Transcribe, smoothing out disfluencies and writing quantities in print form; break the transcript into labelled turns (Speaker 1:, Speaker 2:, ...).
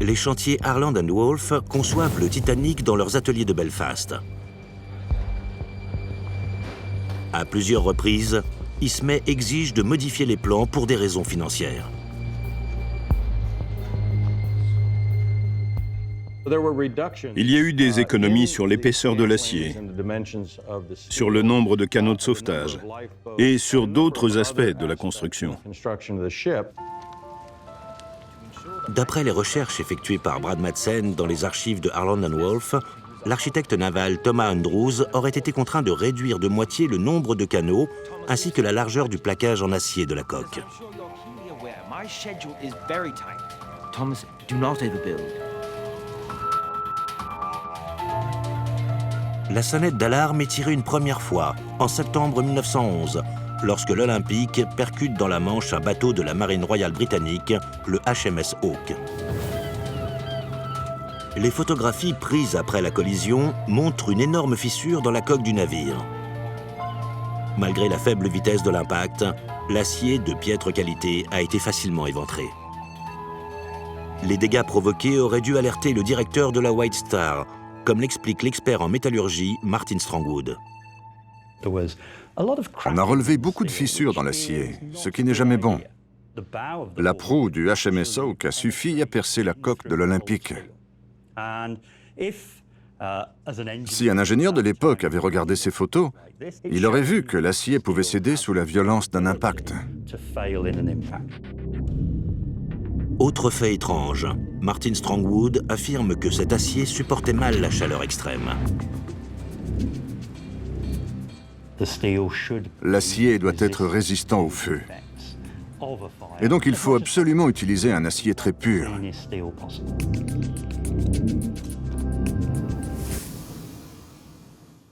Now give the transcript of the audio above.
Speaker 1: les chantiers Harland & Wolff conçoivent le Titanic dans leurs ateliers de Belfast. À plusieurs reprises, Ismay exige de modifier les plans pour des raisons financières.
Speaker 2: Il y a eu des économies sur l'épaisseur de l'acier, sur le nombre de canaux de sauvetage et sur d'autres aspects de la construction.
Speaker 1: D'après les recherches effectuées par Brad Madsen dans les archives de Harland & Wolff, l'architecte naval Thomas Andrews aurait été contraint de réduire de moitié le nombre de canaux ainsi que la largeur du plaquage en acier de la coque. La sonnette d'alarme est tirée une première fois, en septembre 1911, lorsque l'Olympique percute dans la Manche un bateau de la Marine royale britannique, le HMS Hawke. Les photographies prises après la collision montrent une énorme fissure dans la coque du navire. Malgré la faible vitesse de l'impact, l'acier de piètre qualité a été facilement éventré. Les dégâts provoqués auraient dû alerter le directeur de la White Star, comme l'explique l'expert en métallurgie Martin Strongwood.
Speaker 3: On a relevé beaucoup de fissures dans l'acier, ce qui n'est jamais bon. La proue du HMS Hawke a suffi à percer la coque de l'Olympique. Si un ingénieur de l'époque avait regardé ces photos, il aurait vu que l'acier pouvait céder sous la violence d'un impact.
Speaker 1: Autre fait étrange, Martin Strongwood affirme que cet acier supportait mal la chaleur extrême.
Speaker 3: L'acier doit être résistant au feu. Et donc il faut absolument utiliser un acier très pur.